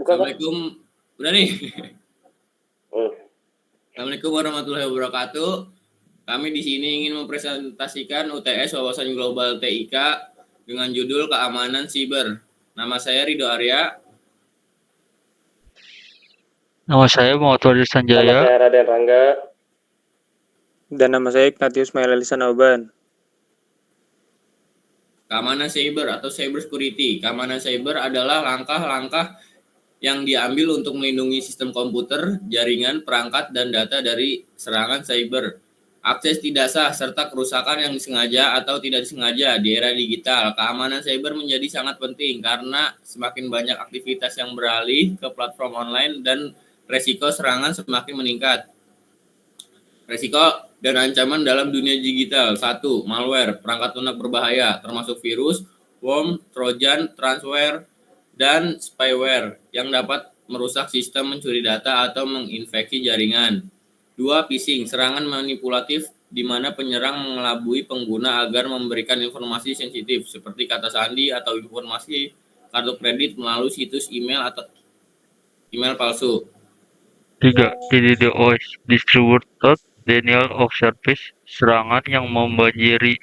Buka kan? Assalamualaikum. Udah nih. Hmm. Assalamualaikum warahmatullahi wabarakatuh. Kami di sini ingin mempresentasikan UTS Wawasan Global TIK dengan judul Keamanan Siber. Nama saya Ridho Arya. Nama saya Muhammad Nama Sanjaya. saya Raden Rangga. Dan nama saya Ignatius Mailalisan Oban. Keamanan Cyber atau Cyber Security. Keamanan Cyber adalah langkah-langkah yang diambil untuk melindungi sistem komputer, jaringan, perangkat, dan data dari serangan cyber, akses tidak sah, serta kerusakan yang disengaja atau tidak disengaja di era digital. Keamanan cyber menjadi sangat penting karena semakin banyak aktivitas yang beralih ke platform online dan resiko serangan semakin meningkat. Resiko dan ancaman dalam dunia digital. 1. Malware, perangkat lunak berbahaya, termasuk virus, worm, trojan, ransomware, dan spyware yang dapat merusak sistem, mencuri data, atau menginfeksi jaringan. 2. Phishing, serangan manipulatif di mana penyerang mengelabui pengguna agar memberikan informasi sensitif seperti kata sandi atau informasi kartu kredit melalui situs email atau email palsu. 3. DDoS Distributed Denial of Service, serangan yang membanjiri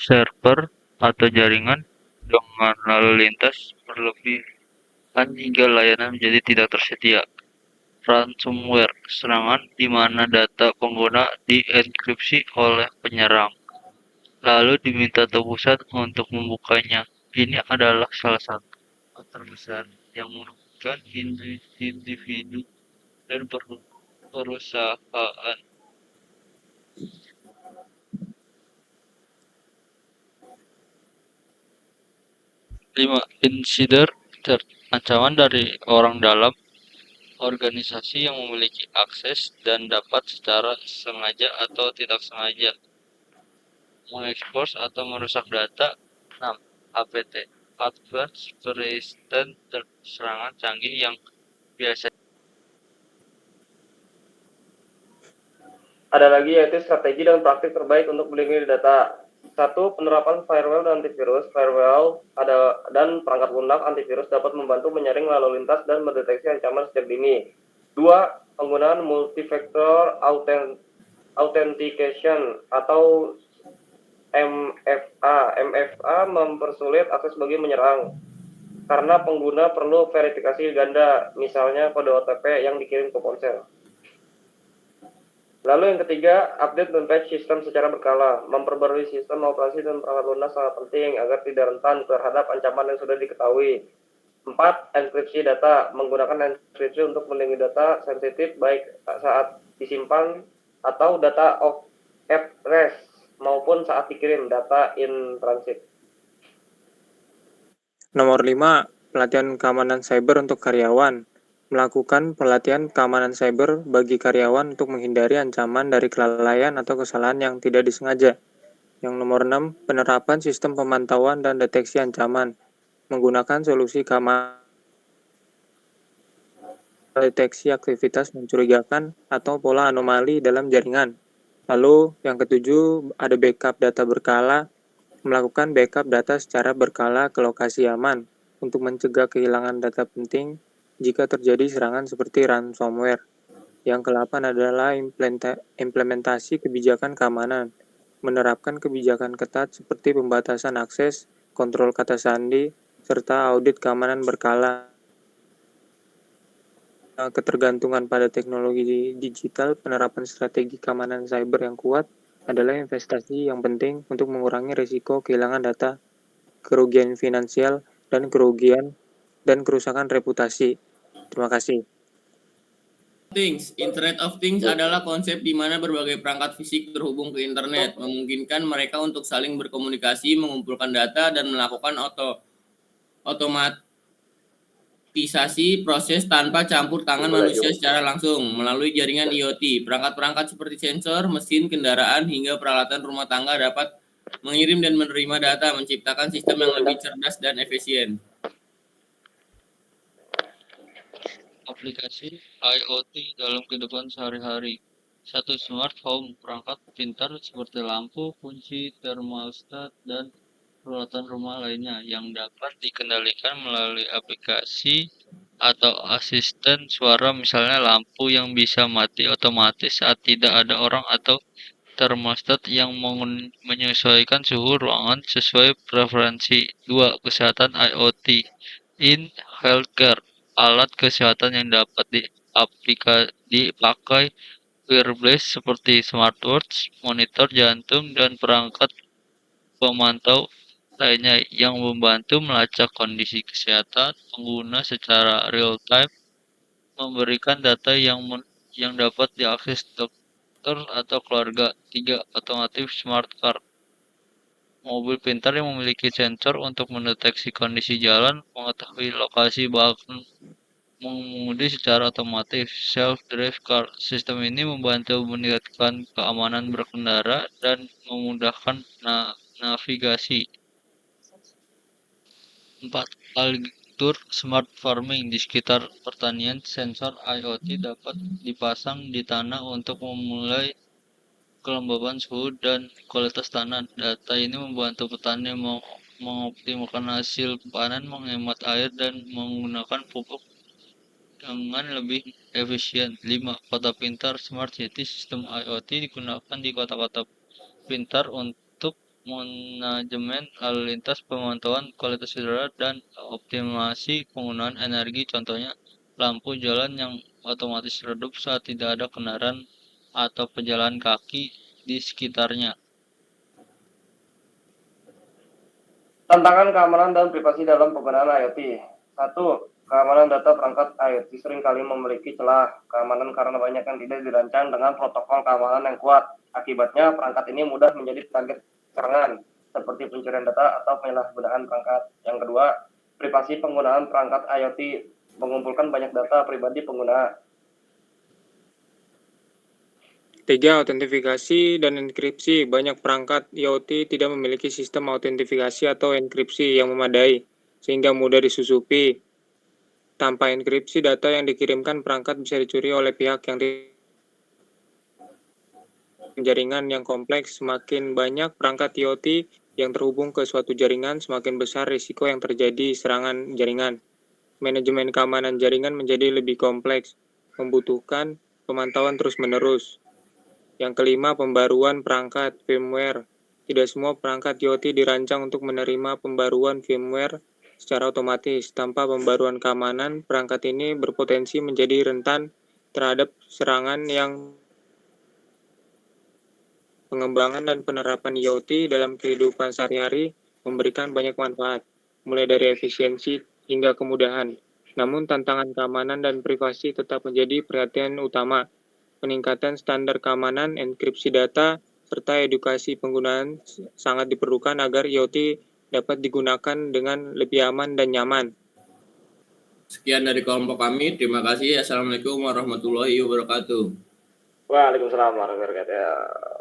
server atau jaringan dengan lalu lintas berlebihan hingga layanan menjadi tidak tersedia. Ransomware, serangan di mana data pengguna dienkripsi oleh penyerang, lalu diminta tebusan untuk membukanya. Ini adalah salah satu terbesar yang merugikan individu dan perusahaan. 5. Insider threat, ancaman dari orang dalam organisasi yang memiliki akses dan dapat secara sengaja atau tidak sengaja mengekspos atau merusak data. 6. APT, Advanced Persistent Threat, serangan canggih yang biasa. Ada lagi yaitu strategi dan praktik terbaik untuk melindungi data. 1. Penerapan firewall dan antivirus. Firewall dan perangkat lunak antivirus dapat membantu menyaring lalu lintas dan mendeteksi ancaman sejak dini. 2. Penggunaan multifactor authentication atau MFA. MFA mempersulit akses bagi menyerang karena pengguna perlu verifikasi ganda, misalnya kode OTP yang dikirim ke ponsel. Lalu yang ketiga, update dan patch sistem secara berkala. Memperbarui sistem operasi dan perangkat lunak sangat penting agar tidak rentan terhadap ancaman yang sudah diketahui. 4. Enkripsi data. Menggunakan enkripsi untuk melindungi data sensitif baik saat disimpan atau data at rest maupun saat dikirim data in transit. Nomor 5. Pelatihan keamanan cyber untuk karyawan. Melakukan pelatihan keamanan cyber bagi karyawan untuk menghindari ancaman dari kelalaian atau kesalahan yang tidak disengaja. Yang nomor 6. Penerapan sistem pemantauan dan deteksi ancaman. Menggunakan solusi keamanan deteksi aktivitas mencurigakan atau pola anomali dalam jaringan. Lalu yang ketujuh, ada backup data berkala. Melakukan backup data secara berkala ke lokasi aman untuk mencegah kehilangan data penting jika terjadi serangan seperti ransomware. Yang ke-8 adalah implementasi kebijakan keamanan. Menerapkan kebijakan ketat seperti pembatasan akses, kontrol kata sandi, serta audit keamanan berkala. Ketergantungan pada teknologi digital, penerapan strategi keamanan cyber yang kuat adalah investasi yang penting untuk mengurangi risiko kehilangan data, kerugian finansial, dan kerusakan reputasi. Terima kasih. Internet of Things adalah konsep di mana berbagai perangkat fisik terhubung ke internet, memungkinkan mereka untuk saling berkomunikasi, mengumpulkan data, dan melakukan otomatisasi proses tanpa campur tangan manusia secara langsung melalui jaringan IoT. Perangkat-perangkat seperti sensor, mesin, kendaraan, hingga peralatan rumah tangga dapat mengirim dan menerima data, menciptakan sistem yang lebih cerdas dan efisien. Aplikasi IoT dalam kehidupan sehari-hari. 1. Smart home, perangkat pintar seperti lampu, kunci, thermostat, dan peralatan rumah lainnya yang dapat dikendalikan melalui aplikasi atau asisten suara, misalnya lampu yang bisa mati otomatis saat tidak ada orang, atau termostat yang menyesuaikan suhu ruangan sesuai preferensi. 2. Kesehatan IoT in healthcare. Alat kesehatan yang dapat dipakai wearables seperti smartwatch, monitor jantung, dan perangkat pemantau lainnya yang membantu melacak kondisi kesehatan pengguna secara real time, memberikan data yang dapat diakses dokter atau keluarga. 3. Otomotif smart car. Mobil pintar yang memiliki sensor untuk mendeteksi kondisi jalan, mengetahui lokasi, bahkan mengemudi secara otomatis. Self-drive car. Sistem ini membantu meningkatkan keamanan berkendara dan memudahkan navigasi. 4. Algoritma smart farming. Di sekitar pertanian, sensor IoT dapat dipasang di tanah untuk memulai kelembaban suhu dan kualitas tanah. Data ini membantu petani mengoptimalkan hasil panen, menghemat air, dan menggunakan pupuk dengan lebih efisien. 5. Kota pintar smart city. Sistem IoT digunakan di kota-kota pintar untuk manajemen lalu lintas, pemantauan kualitas udara, dan optimasi penggunaan energi. Contohnya, lampu jalan yang otomatis redup saat tidak ada kendaraan atau pejalan kaki di sekitarnya. Tantangan keamanan dan privasi dalam penggunaan IoT. 1. Keamanan data perangkat IoT seringkali memiliki celah keamanan karena banyak yang tidak dirancang dengan protokol keamanan yang kuat. Akibatnya, perangkat ini mudah menjadi target serangan, seperti pencurian data atau penyalahgunaan perangkat. Yang kedua, privasi penggunaan perangkat IoT mengumpulkan banyak data pribadi pengguna. 3. Autentifikasi dan enkripsi. Banyak perangkat IoT tidak memiliki sistem autentifikasi atau enkripsi yang memadai, sehingga mudah disusupi. Tanpa enkripsi, data yang dikirimkan perangkat bisa dicuri oleh pihak yang jaringan yang kompleks. Semakin banyak perangkat IoT yang terhubung ke suatu jaringan, semakin besar risiko yang terjadi serangan jaringan. Manajemen keamanan jaringan menjadi lebih kompleks, membutuhkan pemantauan terus-menerus. Yang kelima, pembaruan perangkat firmware. Tidak semua perangkat IoT dirancang untuk menerima pembaruan firmware secara otomatis. Tanpa pembaruan keamanan, perangkat ini berpotensi menjadi rentan terhadap serangan. Yang pengembangan dan penerapan IoT dalam kehidupan sehari-hari memberikan banyak manfaat, mulai dari efisiensi hingga kemudahan. Namun tantangan keamanan dan privasi tetap menjadi perhatian utama. Peningkatan standar keamanan, enkripsi data, serta edukasi penggunaan sangat diperlukan agar IoT dapat digunakan dengan lebih aman dan nyaman. Sekian dari kelompok kami. Terima kasih. Assalamualaikum warahmatullahi wabarakatuh. Waalaikumsalam warahmatullahi wabarakatuh.